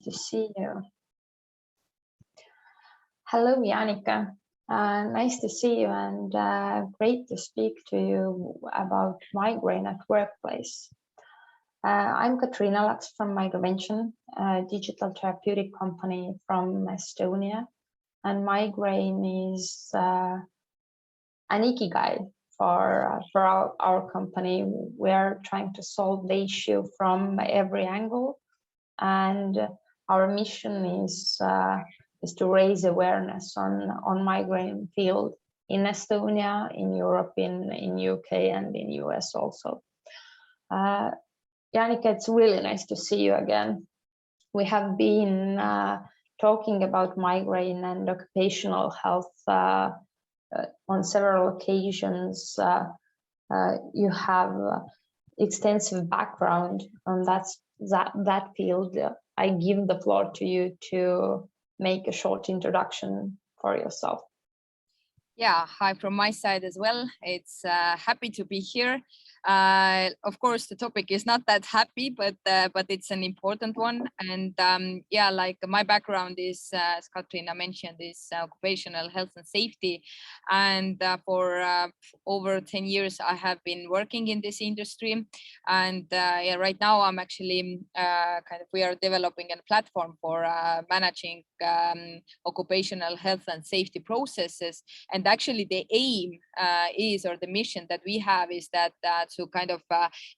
To see you. Hello, Jaanika. Nice to see you, and great to speak to you about migraine at workplace. I'm Katrina from Migrevention, a digital therapeutic company from Estonia, and migraine is an ikigai for our company. We're trying to solve the issue from every angle, and our mission is to raise awareness on migraine field in Estonia, in Europe, in UK, and in US also. Jaanika, it's really nice to see you again. We have been talking about migraine and occupational health on several occasions. You have extensive background on that field. I give the floor to you to make a short introduction for yourself. Yeah, hi from my side as well. It's happy to be here. Of course, the topic is not that happy, but it's an important one. And yeah, like my background is, as Katrina mentioned, is occupational health and safety. And for over 10 years, I have been working in this industry. And yeah, right now I'm actually we are developing a platform for managing occupational health and safety processes. And actually the aim is, or the mission that we have is that to kind of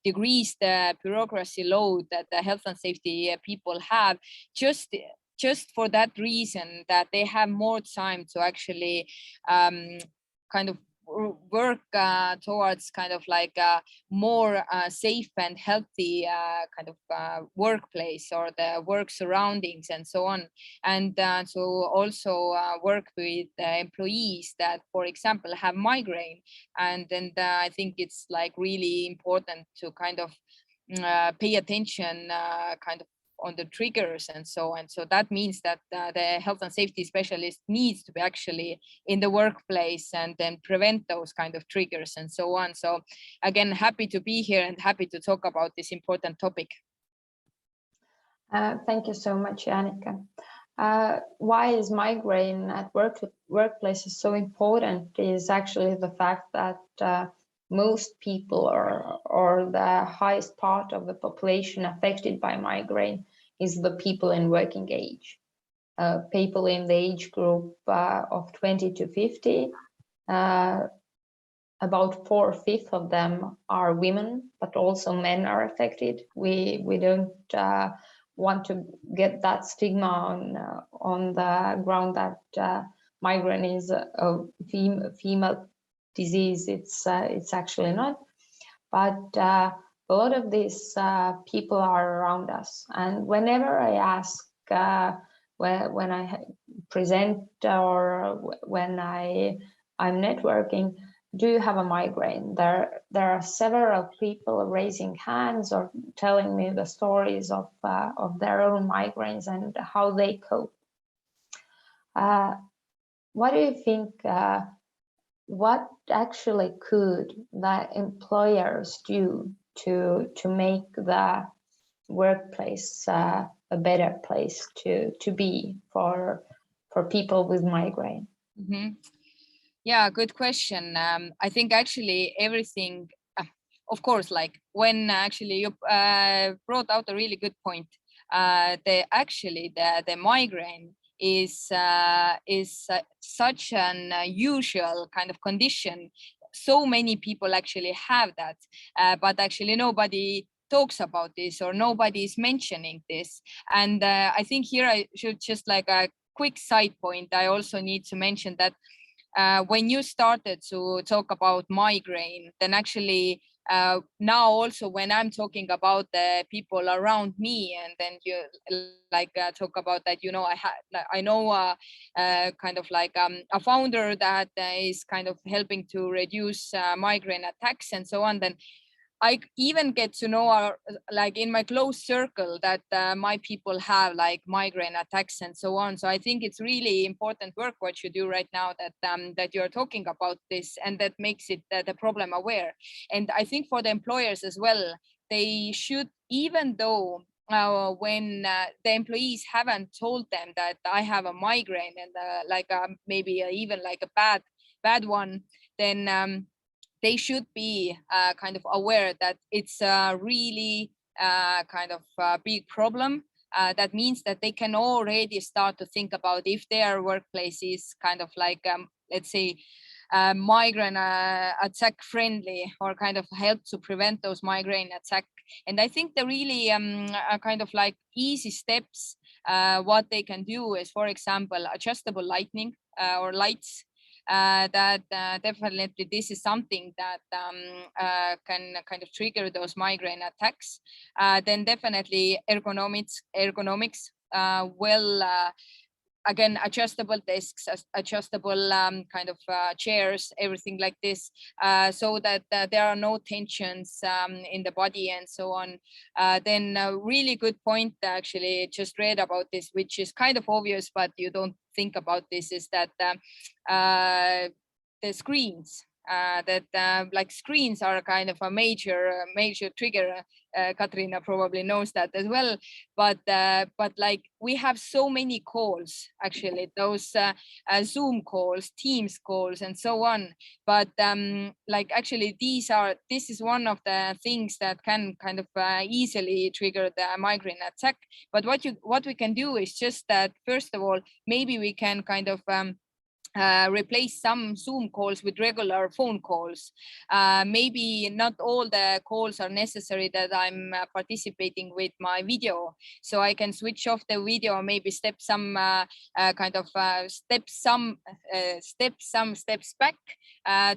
decrease the bureaucracy load that the health and safety people have, just for that reason, that they have more time to actually kind of work towards kind of like a more safe and healthy kind of workplace or the work surroundings and so on. And to also work with employees that, for example, have migraine. And then I think it's like really important to kind of pay attention kind of on the triggers and so on. So that means that the health and safety specialist needs to be actually in the workplace and then prevent those kind of triggers and so on. So again, happy to be here and happy to talk about this important topic. Thank you so much, Jaanika. Why is migraine at workplaces so important is actually the fact that most people or the highest part of the population affected by migraine is the people in working age. People in the age group of 20 to 50, about 4/5 of them are women, but also men are affected. We don't want to get that stigma on the ground that migraine is a female disease. It's actually not, but a lot of these people are around us, and whenever I ask when I present or when I'm networking, do you have a migraine? There are several people raising hands or telling me the stories of their own migraines and how they cope. What do you think? What actually could the employers do to make the workplace a better place to be for people with migraine? Mm-hmm. Yeah, good question. I think actually everything, of course, like when actually you brought out a really good point, the migraine is such an usual kind of condition. So many people actually have that, but actually nobody talks about this or nobody is mentioning this. And I think here I should just like a quick side point. I also need to mention that when you started to talk about migraine, then actually now also when I'm talking about the people around me, and then you like talk about that, you know, I know kind of like a founder that is kind of helping to reduce migraine attacks and so on, then I even get to know like in my close circle that my people have like migraine attacks and so on. So I think it's really important work what you do right now, that that you're talking about this, and that makes it the problem aware. And I think for the employers as well, they should, even though when the employees haven't told them that I have a migraine, and like maybe even like a bad one, then they should be kind of aware that it's a really kind of big problem. That means that they can already start to think about if their workplace is kind of like, let's say, migraine attack friendly, or kind of help to prevent those migraine attack. And I think the really kind of like easy steps, what they can do is, for example, adjustable lighting or lights. That definitely this is something that can kind of trigger those migraine attacks. Then definitely ergonomics, again, adjustable desks, adjustable kind of chairs, everything like this, so that there are no tensions in the body and so on. Then a really good point, actually, just read about this, which is kind of obvious, but you don't think about this, is that the screens, like screens are kind of a major trigger. Katrina probably knows that as well, but like we have so many calls, actually, those Zoom calls, Teams calls, and so on. But like actually this is one of the things that can kind of easily trigger the migraine attack. But what we can do is just that, first of all, maybe we can kind of replace some Zoom calls with regular phone calls. Maybe not all the calls are necessary that I'm participating with my video, so I can switch off the video, maybe step some steps back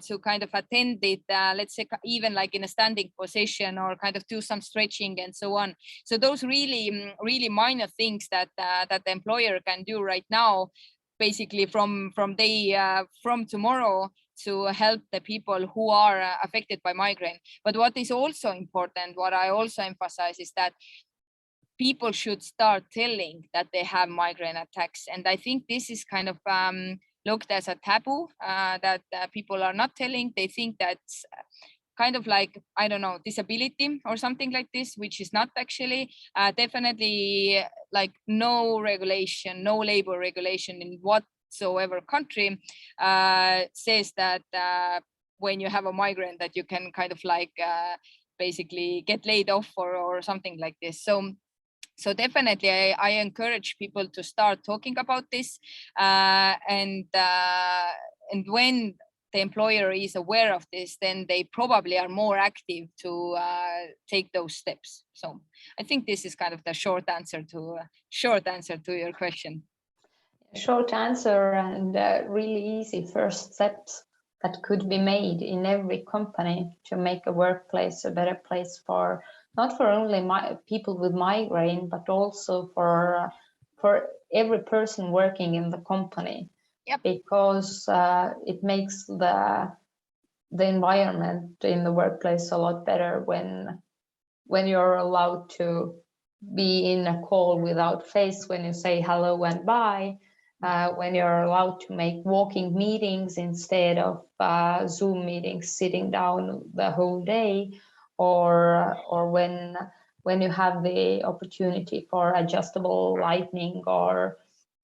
to kind of attend it, let's say even like in a standing position, or kind of do some stretching and so on. So those really minor things that that the employer can do right now, basically from tomorrow, to help the people who are affected by migraine. But what is also important, what I also emphasize, is that people should start telling that they have migraine attacks. And I think this is kind of looked as a taboo, that people are not telling. They think that's kind of like, I don't know, disability or something like this, which is not actually. Definitely, like no regulation, no labor regulation in whatsoever country says that when you have a migraine that you can kind of like basically get laid off or something like this. So definitely I encourage people to start talking about this, and when the employer is aware of this, then they probably are more active to take those steps. So I think this is kind of the short answer to your question. Short answer, and really easy first steps that could be made in every company to make a workplace a better place for, not for only people with migraine, but also for every person working in the company. Yep. Because it makes the environment in the workplace a lot better when you're allowed to be in a call without face, when you say hello and bye, when you're allowed to make walking meetings instead of Zoom meetings, sitting down the whole day, or when you have the opportunity for adjustable lighting, or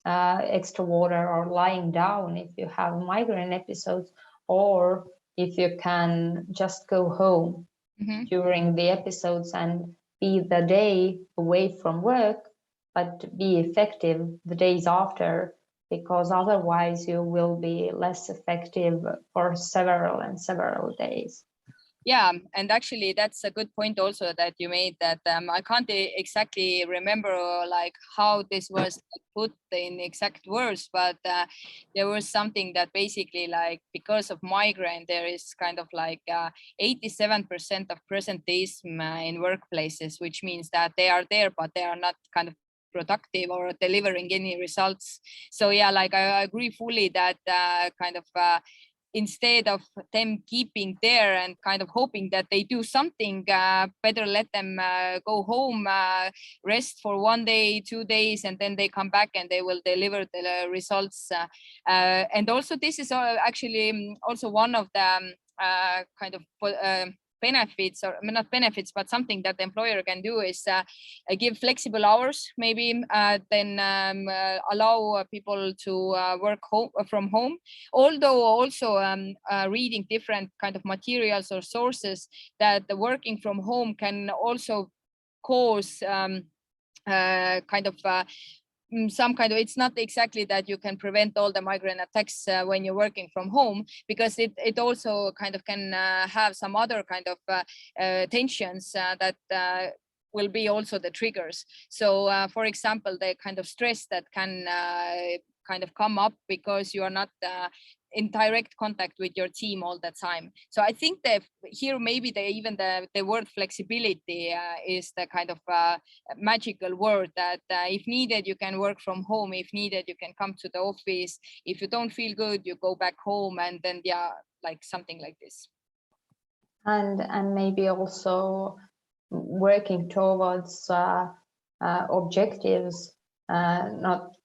extra water, or lying down if you have migraine episodes, or if you can just go home during the episodes and be the day away from work, but be effective the days after, because otherwise you will be less effective for several days. Yeah, and actually that's a good point also that you made, that I can't exactly remember like how this was put in exact words, but there was something that basically, like, because of migraine, there is kind of like 87% of presenteeism in workplaces, which means that they are there, but they are not kind of productive or delivering any results. So yeah, like I agree fully that kind of instead of them keeping there and kind of hoping that they do something, better let them go home, rest for 1 day, 2 days, and then they come back and they will deliver the results. And also this is actually also one of the kind of benefits, or not benefits, but something that the employer can do is give flexible hours, maybe then allow people to work from home. Although also reading different kind of materials or sources that the working from home can also cause kind of some kind of, it's not exactly that you can prevent all the migraine attacks when you're working from home, because it also kind of can have some other kind of tensions that will be also the triggers. So for example, the kind of stress that can kind of come up because you are not in direct contact with your team all the time. So I think that here maybe even the word flexibility is the kind of magical word that if needed, you can work from home. If needed, you can come to the office. If you don't feel good, you go back home, and then like something like this. And maybe also working towards objectives, not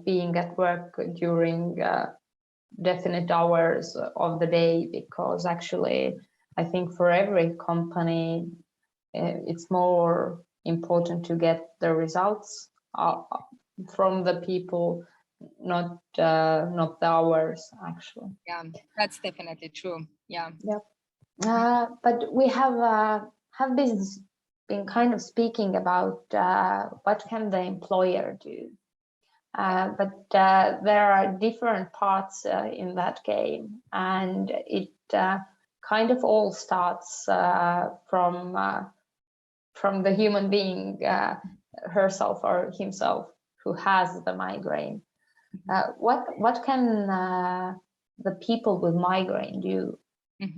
being at work during definite hours of the day, because actually I think for every company it's more important to get the results from the people, not the hours actually. Yeah, that's definitely true. Yeah. But we have been kind of speaking about what can the employer do. But there are different parts in that game, and it kind of all starts from the human being herself or himself who has the migraine. What can the people with migraine do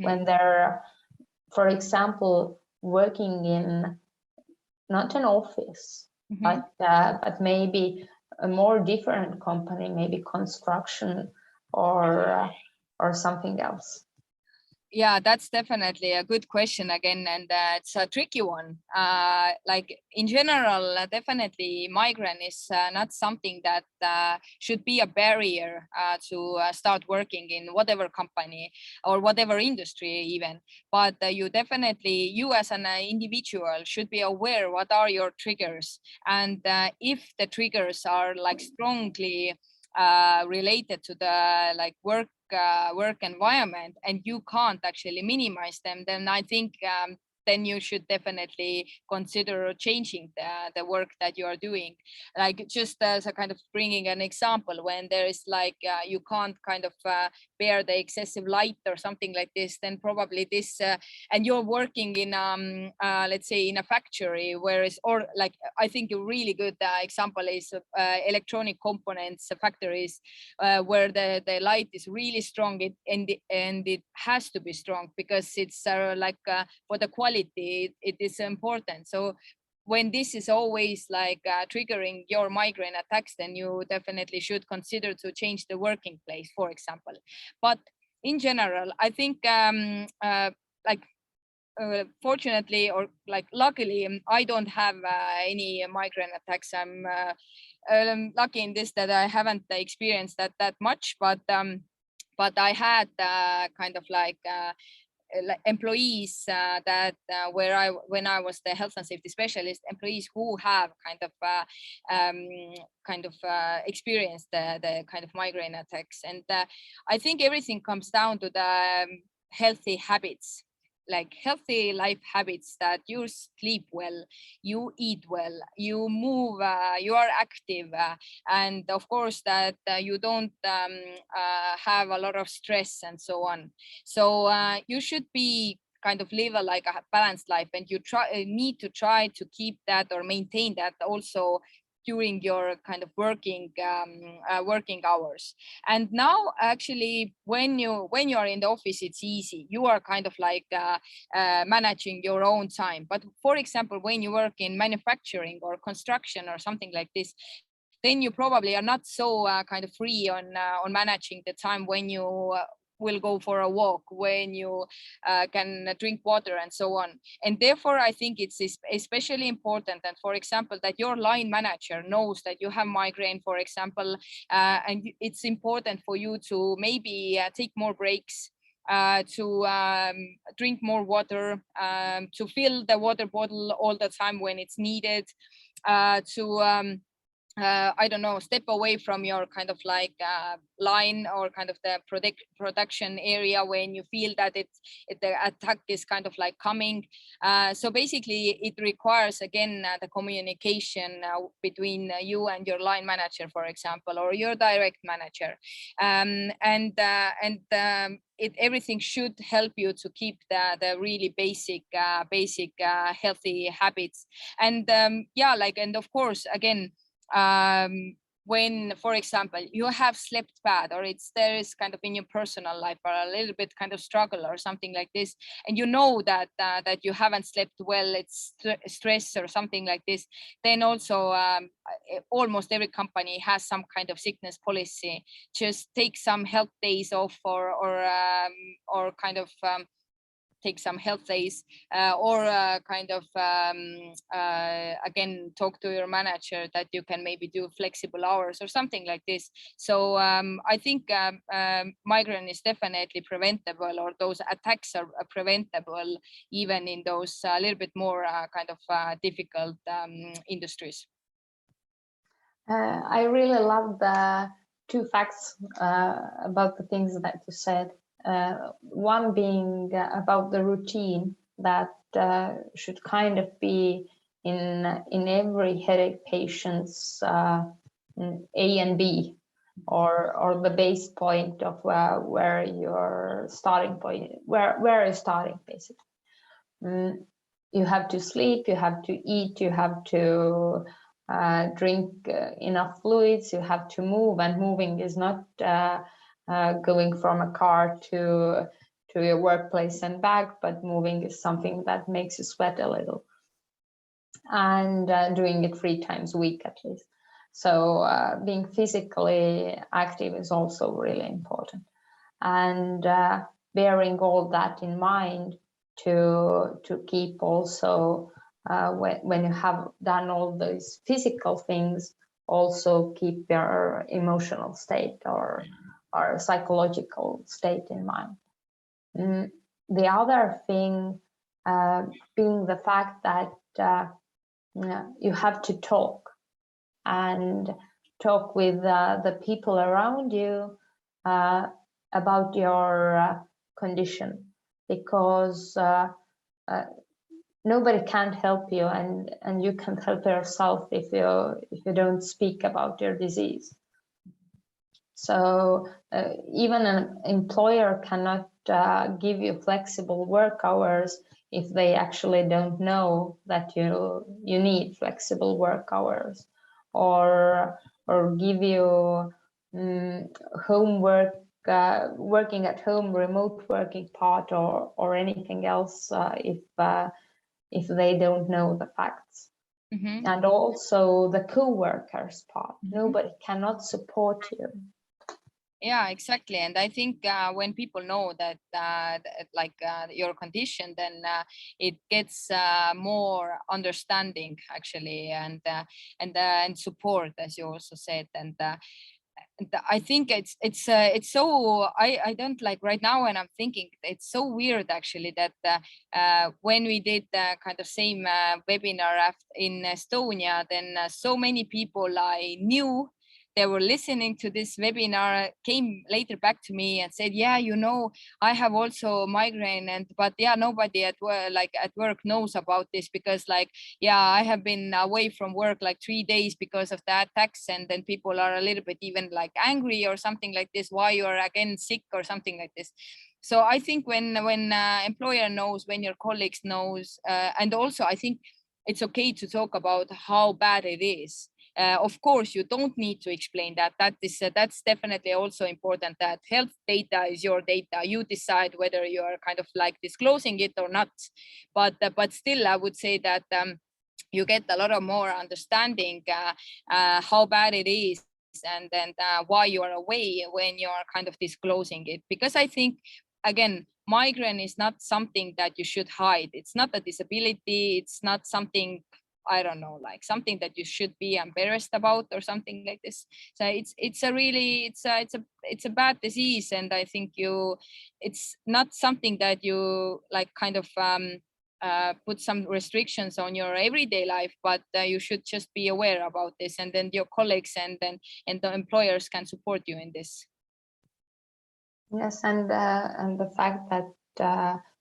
when they're, for example, working in not an office, but maybe a more different company, maybe construction or something else? Yeah, that's definitely a good question again, and it's a tricky one. Like in general, definitely migraine is not something that should be a barrier to start working in whatever company or whatever industry even. But you definitely, you as an individual should be aware what are your triggers, and if the triggers are like strongly related to the like work environment and you can't actually minimize them, then I think then you should definitely consider changing the work that you are doing. Like just as a kind of bringing an example, when there is like you can't kind of bear the excessive light or something like this, then probably this and you're working in let's say in a factory, whereas, or like I think a really good example is electronic components factories where the light is really strong, and it has to be strong because it's like for the quality it is important. So when this is always like triggering your migraine attacks, then you definitely should consider to change the working place, for example. But in general, I think like fortunately or like luckily, I don't have any migraine attacks. I'm lucky in this that I haven't experienced that much, but I had kind of like employees that when I was the health and safety specialist, employees who have kind of experienced the kind of migraine attacks. And I think everything comes down to the healthy habits, like healthy life habits, that you sleep well, you eat well, you move, you are active, and of course that you don't have a lot of stress and so on. So you should be kind of live a balanced life, and you need to try to keep that or maintain that also during your kind of working hours. And now actually when you are in the office, it's easy, you are kind of like managing your own time. But for example, when you work in manufacturing or construction or something like this, then you probably are not so kind of free on managing the time when you will go for a walk, when you can drink water, and so on. And therefore, I think it's especially important that, for example, that your line manager knows that you have migraine, for example, and it's important for you to maybe take more breaks, to drink more water, to fill the water bottle all the time when it's needed, to I don't know, step away from your kind of like line, or kind of the production area when you feel that the attack is kind of like coming. So basically it requires, again, the communication between you and your line manager, for example, or your direct manager. Everything should help you to keep the really basic healthy habits. And yeah, like, and of course, again, when, for example, you have slept bad, or there is kind of in your personal life, or a little bit kind of struggle or something like this, and you know that that you haven't slept well, it's stress or something like this, then also almost every company has some kind of sickness policy. Just take some health days off, or kind of take some health days, or kind of again, talk to your manager that you can maybe do flexible hours or something like this. So I think migraine is definitely preventable, or those attacks are preventable, even in those a little bit more kind of difficult industries. I really love the two facts about the things that you said. One being about the routine that should kind of be in every headache patient's A and B, or the base point of where your starting point, where you're starting, basically. You have to sleep, you have to eat, you have to drink enough fluids, you have to move, and moving is not going from a car to your workplace and back, but moving is something that makes you sweat a little, and doing it 3 times a week at least. So being physically active is also really important, and bearing all that in mind to keep also when you have done all those physical things, also keep your emotional state or psychological state in mind. The other thing being the fact that you have to talk with the people around you about your condition, because nobody can help you, and you can't help yourself if you don't speak about your disease. So even an employer cannot give you flexible work hours if they actually don't know that you need flexible work hours, or give you homework, working at home, remote working part, or anything else if they don't know the facts. And also the co-workers part. Nobody cannot support you. Yeah, exactly. And I think when people know that your condition, then it gets more understanding, actually, and support, as you also said. And I think it's so, I don't like right now when I'm thinking, it's so weird actually that when we did the kind of same webinar in Estonia, then so many people I knew, they were listening to this webinar, came later back to me and said, yeah, you know, I have also migraine, but yeah, nobody at work knows about this, because yeah, I have been away from work 3 days because of the attacks, and then people are a little bit even angry or something like this, why you're again sick or something like this. So I think when employer knows, when your colleagues knows, and also I think it's okay to talk about how bad it is. Of course, you don't need to explain that. That's definitely also important, that health data is your data. You decide whether you are kind of disclosing it or not. But still, I would say that you get a lot of more understanding how bad it is, and then why you are away when you are kind of disclosing it. Because I think, again, migraine is not something that you should hide. It's not a disability. It's not something, I don't know, like something that you should be embarrassed about or something like this. So it's a bad disease, and I think it's not something that you like kind of put some restrictions on your everyday life, but you should just be aware about this, and then your colleagues and the employers can support you in this. Yes, and the fact that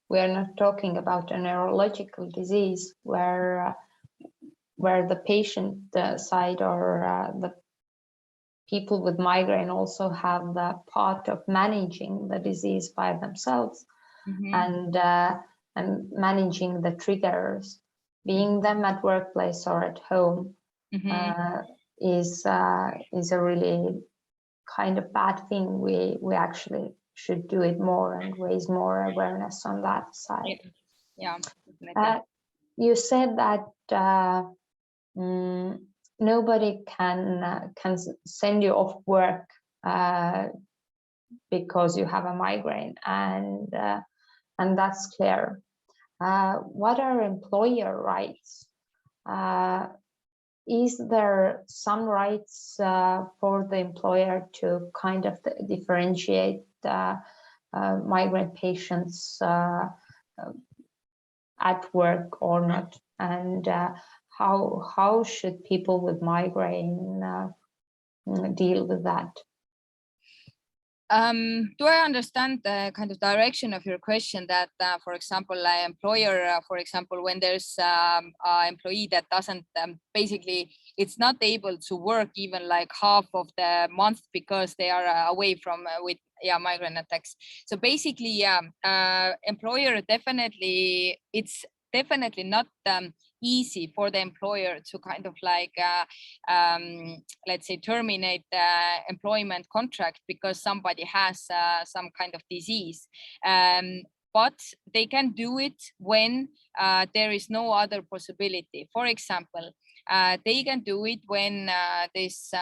we are not talking about a neurological disease where the patient side or the people with migraine also have the part of managing the disease by themselves, and managing the triggers, being them at workplace or at home, is a really kind of bad thing. We actually should do it more and raise more awareness on that side. Yeah. You said that nobody can send you off work because you have a migraine, and that's clear. What are employer rights? Is there some rights for the employer to kind of differentiate migraine patients at work or not? And how should people with migraine deal with that? Do I understand the kind of direction of your question that, for example, an employer, for example, when there's an employee that doesn't basically, it's not able to work even like half of the month because they are away from with migraine attacks. So basically, employer definitely, it's definitely not easy for the employer to kind of like, let's say, terminate the employment contract because somebody has some kind of disease. But they can do it when there is no other possibility. For example, they can do it when this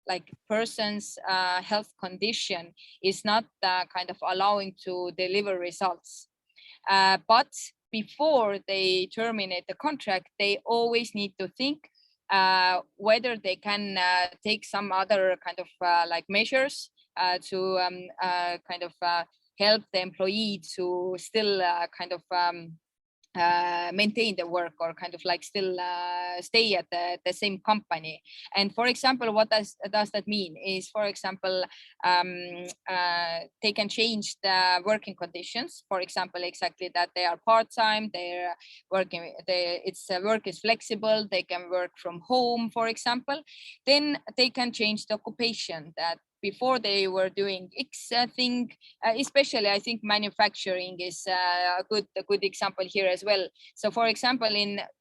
like person's health condition is not kind of allowing to deliver results. But before they terminate the contract, they always need to think whether they can take some other kind of like measures to kind of help the employee to still kind of maintain the work or kind of like still stay at the same company. And for example, what does that mean is, for example, they can change the working conditions. For example, exactly that they are part-time, they're working, work is flexible, they can work from home, for example. Then they can change the occupation. That before they were doing X thing, especially I think manufacturing is a good example here as well. So for example,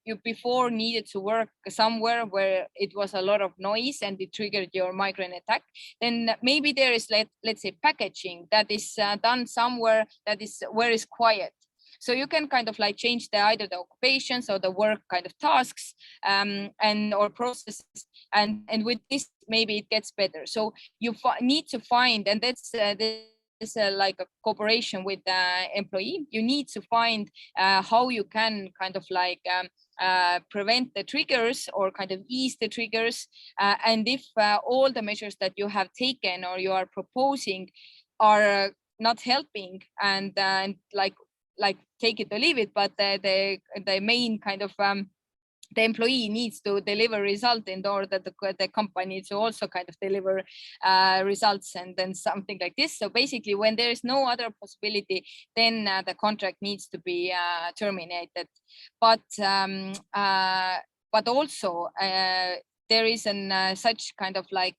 you before needed to work somewhere where it was a lot of noise and it triggered your migraine attack, then maybe there is let's say packaging that is done somewhere that is where is quiet. So you can kind of like change either the occupations or the work kind of tasks and or processes, and with this maybe it gets better. So you need to find, and that's like a cooperation with the employee. You need to find how you can kind of like prevent the triggers or kind of ease the triggers, and if all the measures that you have taken or you are proposing are not helping, and like take it or leave it, but the main kind of the employee needs to deliver result in order that the company to also kind of deliver results, and then something like this. So basically, when there is no other possibility, then the contract needs to be terminated. But also there is such kind of like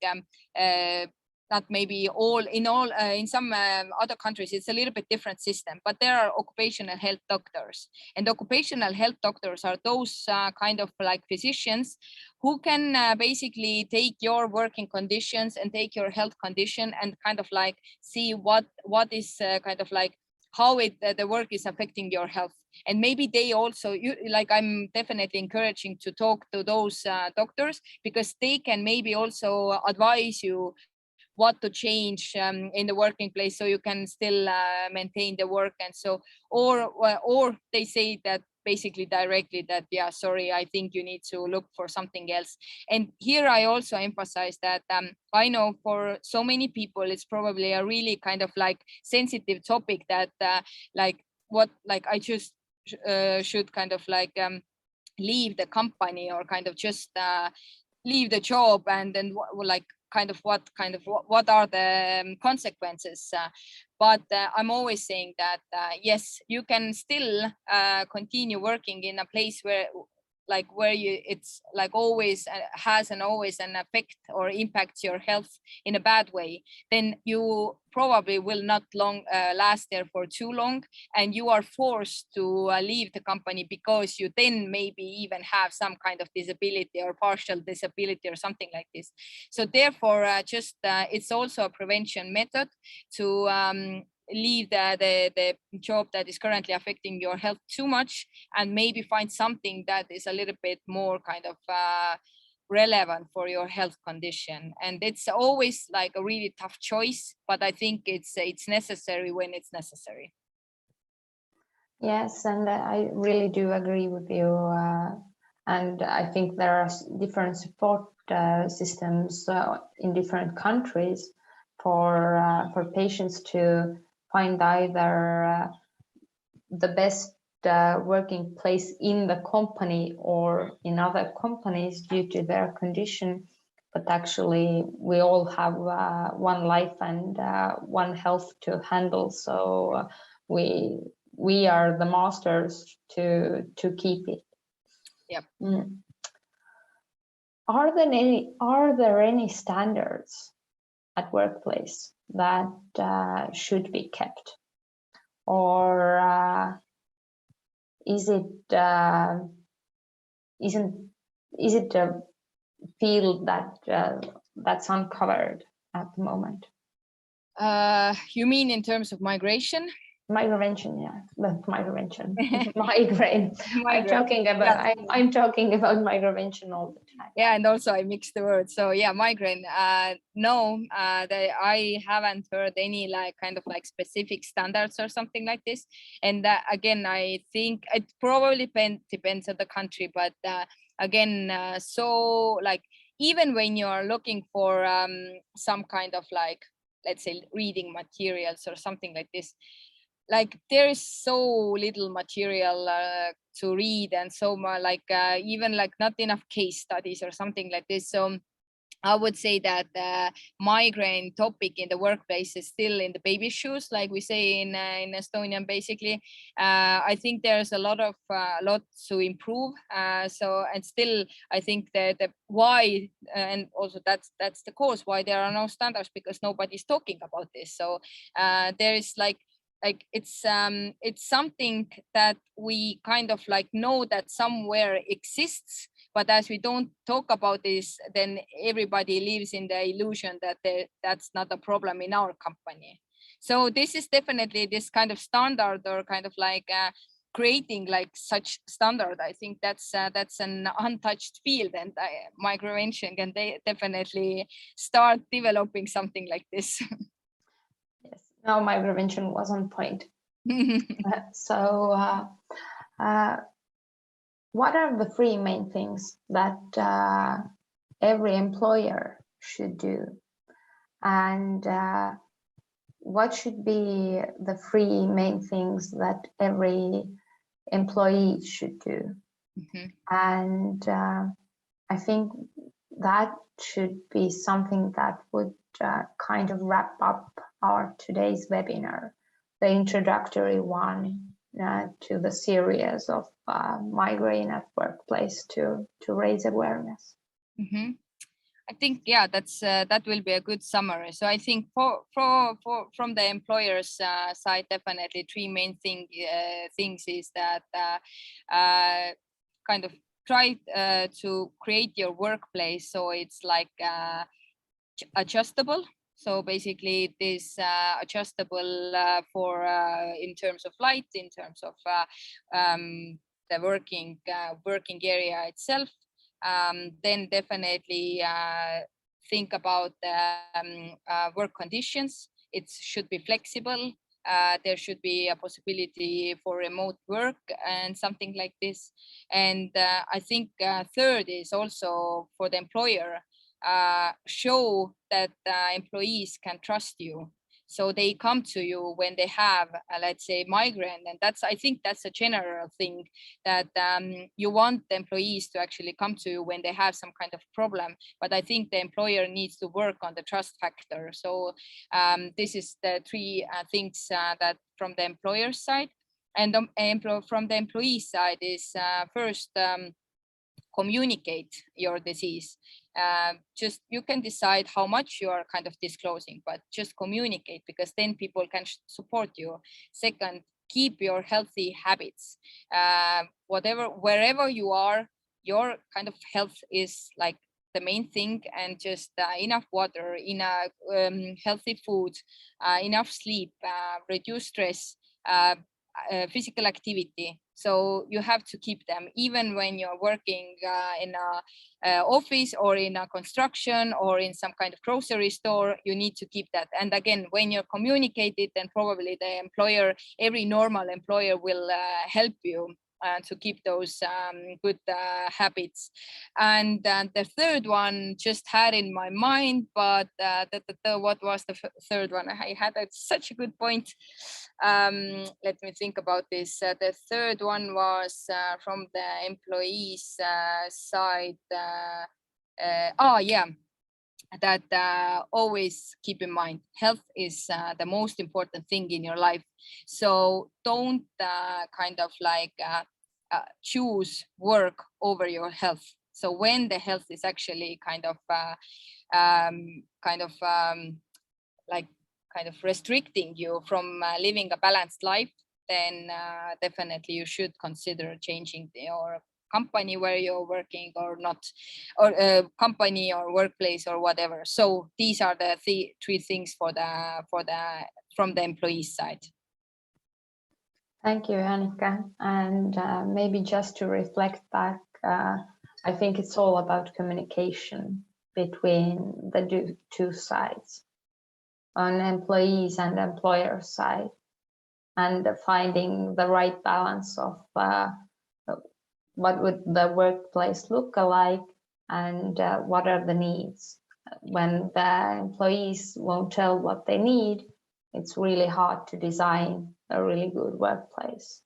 not maybe in some other countries it's a little bit different system, but there are occupational health doctors, and occupational health doctors are those kind of like physicians who can basically take your working conditions and take your health condition and kind of like see what is kind of like how the work is affecting your health. And maybe they also, I'm definitely encouraging to talk to those doctors, because they can maybe also advise you what to change in the working place, so you can still maintain the work. And so, or they say that basically directly that, yeah, sorry, I think you need to look for something else. And here I also emphasize that I know for so many people, it's probably a really kind of like sensitive topic that I just should kind of like leave the company, or kind of just leave the job, and then what are the consequences. But I'm always saying that yes, you can still continue working in a place where it's like always has always an effect or impacts your health in a bad way. Then you probably will not last there for too long, and you are forced to leave the company, because you then maybe even have some kind of disability or partial disability or something like this. So therefore it's also a prevention method to leave the job that is currently affecting your health too much, and maybe find something that is a little bit more kind of relevant for your health condition. And it's always like a really tough choice, but I think it's necessary when it's necessary. Yes, and I really do agree with you. And I think there are different support systems in different countries for patients to find either the best working place in the company or in other companies due to their condition. But actually, we all have one life and one health to handle. So we are the masters to keep it. Yep. Are there any standards at workplace that should be kept, or is it a field that's uncovered at the moment? You mean in terms of migration? Migrevention, yeah, but Migrevention, migraine. Migraine. I'm talking about Migrevention all the time. Yeah, and also I mixed the words. So yeah, migraine. No, I haven't heard any like kind of like specific standards or something like this. And again, I think it probably depends on the country, but again, so like even when you are looking for some kind of like, let's say, reading materials or something like this, like there is so little material to read, and so much even like not enough case studies or something like this. So I would say that migraine topic in the workplace is still in the baby shoes, like we say in Estonian. Basically, I think there's a lot to improve. So, and still, I think that why, and also that's the cause why there are no standards, because nobody's talking about this. So there is like it's something that we kind of like know that somewhere exists, but as we don't talk about this, then everybody lives in the illusion that that's not a problem in our company. So this is definitely this kind of standard, or kind of like creating like such standard. I think that's an untouched field, and Migrevention can definitely start developing something like this. Yes, no, Migrevention was on point. So what are the three main things that every employer should do, and what should be the three main things that every employee should do? And I think that should be something that would kind of wrap up our today's webinar, the introductory one to the series of migraine at workplace to raise awareness. I think, yeah, that will be a good summary. So I think from the employer's side, definitely three main things is that kind of try to create your workplace so it's like adjustable. So basically it is adjustable for in terms of light, in terms of the working area itself. Then definitely think about work conditions. It should be flexible. There should be a possibility for remote work and something like this. And I think third is also for the employer, show that employees can trust you. So they come to you when they have, let's say, migraine. And I think that's a general thing, that you want the employees to actually come to you when they have some kind of problem. But I think the employer needs to work on the trust factor. So this is the three things that from the employer side. And from the employee side is first, communicate your disease. Just you can decide how much you are kind of disclosing, but just communicate, because then people can support you. Second, keep your healthy habits. Wherever you are, your kind of health is like the main thing, and just enough water, enough healthy food, enough sleep, reduce stress, physical activity. So you have to keep them, even when you're working in a office or in a construction or in some kind of grocery store. You need to keep that. And again, when you're communicated, then probably the employer, every normal employer will help you to keep those good habits. And the third one just had in my mind, but what was the third one? I had such a good point. Let me think about this. The third one was from the employees side. That always keep in mind, health is the most important thing in your life. So don't kind of like choose work over your health. So when the health is actually kind of restricting you from living a balanced life, then definitely you should consider changing your company where you're working or not, or company or workplace or whatever. So these are the three things from the employee side. Thank you, Jaanika. And maybe just to reflect back, I think it's all about communication between the two sides, on employees and employer side, and finding the right balance of what would the workplace look like, and what are the needs. When the employees won't tell what they need, it's really hard to design a really good workplace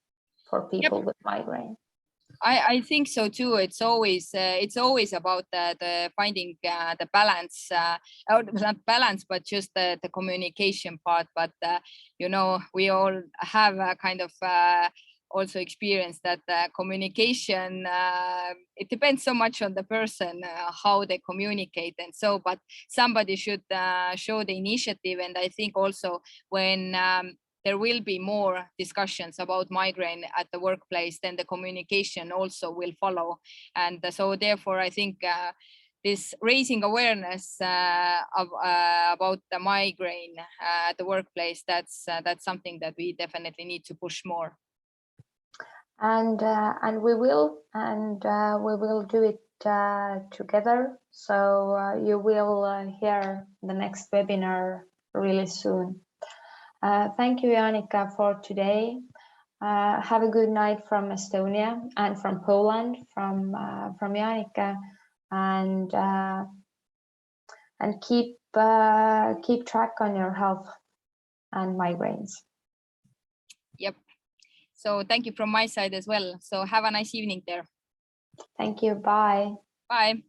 for people with migraine. I think so too. It's always about the finding the balance, or not balance, but just the communication part. But you know, we all have a kind of also experience that communication, it depends so much on the person, how they communicate. And so, but somebody should show the initiative. And I think also when there will be more discussions about migraine at the workplace, then the communication also will follow. And so therefore, I think this raising awareness about the migraine at the workplace, that's something that we definitely need to push more. And we will do it together. So you will hear the next webinar really soon. Thank you, Jaanika, for today. Have a good night from Estonia and from Poland, from Jaanika, and keep track on your health and migraines. Yep. So thank you from my side as well. So have a nice evening there. Thank you. Bye. Bye.